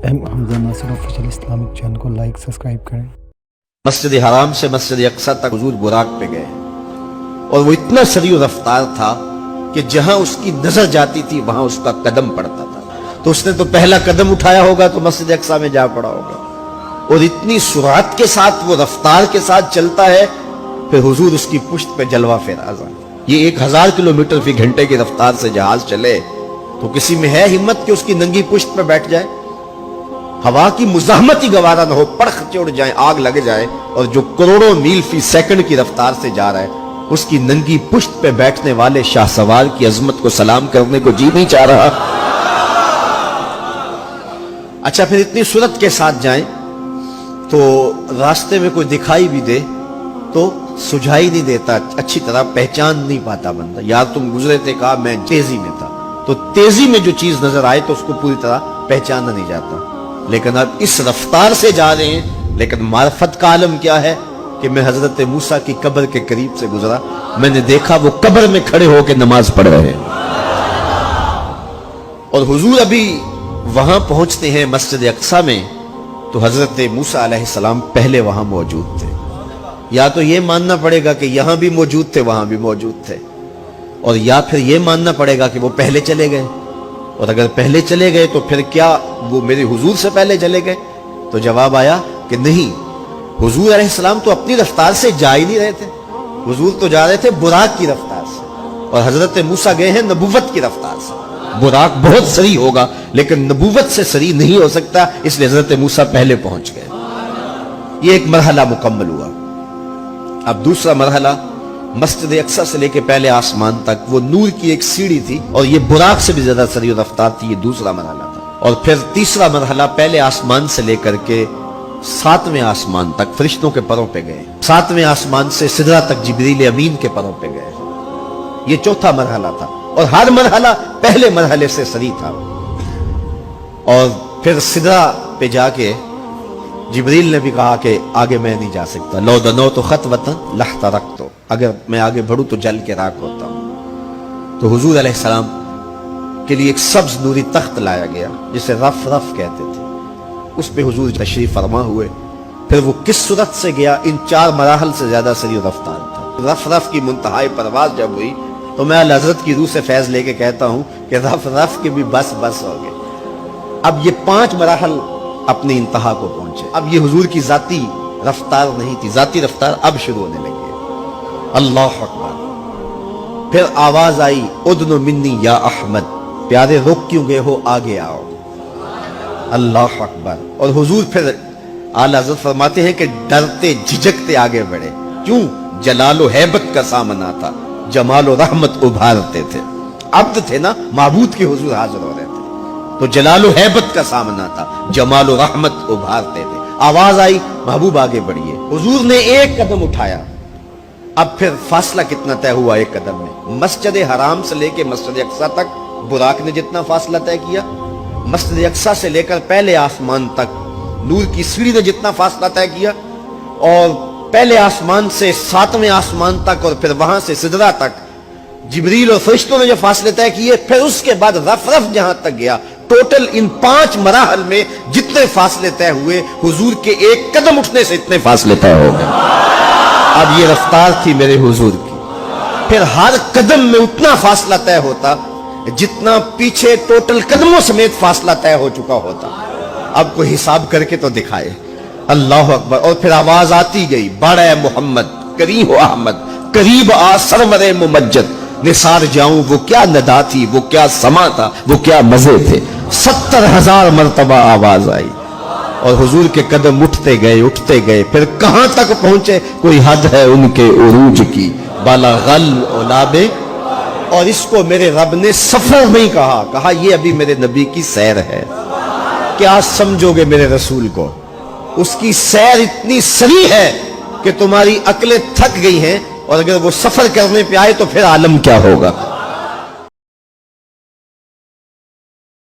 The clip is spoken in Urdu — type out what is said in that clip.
حمزہ ناصر آفیشیل اسلامک چینل کو لائک سبسکرائب کریں۔ مسجد حرام سے مسجد اقصی تک حضور براق پہ گئے اور وہ اتنا سریع رفتار تھا کہ جہاں اس کی نظر جاتی تھی وہاں اس کا قدم پڑتا تھا، تو اس نے تو پہلا قدم اٹھایا ہوگا تو مسجد اقصی میں جا پڑا ہوگا، اور اتنی سرعت کے ساتھ وہ رفتار کے ساتھ چلتا ہے، پھر حضور اس کی پشت پہ جلوہ فراز آئے۔ یہ 1000 کلومیٹر فی گھنٹے کی رفتار سے جہاز چلے تو کسی میں ہے ہمت کہ اس کی ننگی پشت پہ بیٹھ جائے؟ ہوا کی مزاحمت ہی گوارا نہ ہو، پڑخ چڑ جائیں، آگ لگ جائے، اور جو کروڑوں میل فی سیکنڈ کی رفتار سے جا رہا ہے اس کی ننگی پشت پہ بیٹھنے والے شاہ سوار کی عظمت کو سلام کرنے کو جی نہیں چاہ رہا؟ اچھا، پھر اتنی سرعت کے ساتھ جائیں تو راستے میں کوئی دکھائی بھی دے تو سجھائی نہیں دیتا، اچھی طرح پہچان نہیں پاتا بندہ، یار تم گزرے تھے، کہا میں تیزی میں تھا، تو تیزی میں جو چیز نظر آئے تو اس کو پوری طرح پہچانا نہیں جاتا۔ لیکن اب اس رفتار سے جا رہے ہیں، لیکن معرفت کا عالم کیا ہے کہ میں حضرت موسیٰ کی قبر کے قریب سے گزرا، میں نے دیکھا وہ قبر میں کھڑے ہو کے نماز پڑھ رہے ہیں، اور حضور ابھی وہاں پہنچتے ہیں مسجد اقصی میں تو حضرت موسیٰ علیہ السلام پہلے وہاں موجود تھے۔ یا تو یہ ماننا پڑے گا کہ یہاں بھی موجود تھے وہاں بھی موجود تھے، اور یا پھر یہ ماننا پڑے گا کہ وہ پہلے چلے گئے، اور اگر پہلے چلے گئے تو پھر کیا وہ میرے حضور سے پہلے چلے گئے؟ تو جواب آیا کہ نہیں، حضور علیہ السلام تو اپنی رفتار سے جا ہی نہیں رہے تھے، حضور تو جا رہے تھے براق کی رفتار سے، اور حضرت موسیٰ گئے ہیں نبوت کی رفتار سے۔ براق بہت سریع ہوگا لیکن نبوت سے سریع نہیں ہو سکتا، اس لیے حضرت موسیٰ پہلے پہنچ گئے۔ یہ ایک مرحلہ مکمل ہوا۔ اب دوسرا مرحلہ مسجد اقصی سے لے کے پہلے آسمان تک وہ نور کی ایک سیڑھی تھی، اور یہ براق سے بھی زیادہ سریع رفتار تھی، یہ دوسرا مرحلہ تھا۔ اور پھر تیسرا مرحلہ پہلے آسمان سے لے کر کے 7ویں آسمان تک فرشتوں کے پروں پہ گئے، 7ویں آسمان سے سدرہ تک جبریل امین کے پروں پہ گئے، یہ چوتھا مرحلہ تھا، اور ہر مرحلہ پہلے مرحلے سے سریع تھا۔ اور پھر سدرہ پہ جا کے جبریل نے بھی کہا کہ آگے میں نہیں جا سکتا، لو دنوت خطوۃ لاحترقت، اگر میں آگے بڑھوں تو جل کے راکھ ہوتا ہوں۔ تو حضور علیہ السلام کے لیے ایک سبز نوری تخت لایا گیا جسے رف رف کہتے تھے، اس پہ حضور تشریف فرما ہوئے۔ پھر وہ کس صورت سے گیا، ان 4 مراحل سے زیادہ سریع رفتار تھا۔ رف رف کی منتہائی پرواز جب ہوئی تو میں حضرت کی روح سے فیض لے کے کہتا ہوں کہ رف رف کے بھی بس بس ہو گئے۔ اب یہ 5 مراحل اپنی انتہا کو پہنچے۔ اب یہ حضور کی ذاتی رفتار نہیں تھی، ذاتی رفتار اب شروع ہونے لگی ہے۔ اللہ اکبر۔ پھر آواز آئی، ادن منی یا احمد، پیارے رک کیوں گئے ہو، آگے آؤ۔ اللہ اکبر۔ اور حضور پھر اعلیٰ حضرت فرماتے ہیں کہ ڈرتے جھجکتے آگے بڑھے، کیوں؟ جلال و ہیبت کا سامنا تھا، جمال و رحمت ابھارتے تھے، عبد تھے نا، معبود کے حضور حاضر ہو رہے تھے، تو جلال و ہیبت کا سامنا تھا، جمال و رحمت ابھارتے تھے۔ آواز آئی، محبوب آگے بڑھیے۔ حضور نے ایک قدم اٹھایا، اب پھر فاصلہ کتنا طے ہوا ایک قدم میں؟ مسجد حرام سے لے کے مسجد اقصی تک براق نے جتنا فاصلہ طے کیا، مسجد اقصی سے لے کر پہلے آسمان تک نور کی سیڑھی نے جتنا فاصلہ طے کیا، اور پہلے آسمان سے 7ویں آسمان تک، اور پھر وہاں سے سدرہ تک جبریل اور فرشتوں نے جو فاصلے طے کیے، پھر اس کے بعد رف رف جہاں تک گیا، ٹوٹل ان 5 مراحل میں جتنے فاصلے طے ہوئے، حضور کے ایک قدم اٹھنے سے اتنے فاصلے طے ہو گئے۔ اب یہ رفتار تھی میرے حضور کی۔ پھر ہر قدم میں اتنا فاصلہ طے ہوتا جتنا پیچھے ٹوٹل قدموں سمیت فاصلہ طے ہو چکا ہوتا۔ اب کوئی حساب کر کے تو دکھائے۔ اللہ اکبر۔ اور پھر آواز آتی گئی، بڑھ اے محمد، قریب ہو احمد، قریب آ سرور ممجد، نثار جاؤں وہ کیا ندا تھی، وہ کیا سما تھا، وہ کیا مزے تھے۔ 70,000 مرتبہ آواز آئی، اور حضور کے قدم اٹھتے گئے، پھر کہاں تک پہنچے؟ کوئی حد ہے ان کے عروج کی، بالا غل اولابے، اور اس کو میرے رب نے سفر نہیں کہا یہ ابھی میرے نبی کی سیر ہے۔ کیا سمجھو گے میرے رسول کو؟ اس کی سیر اتنی سریع ہے کہ تمہاری عقلیں تھک گئی ہیں، اور اگر وہ سفر کرنے پہ آئے تو پھر عالم کیا ہوگا۔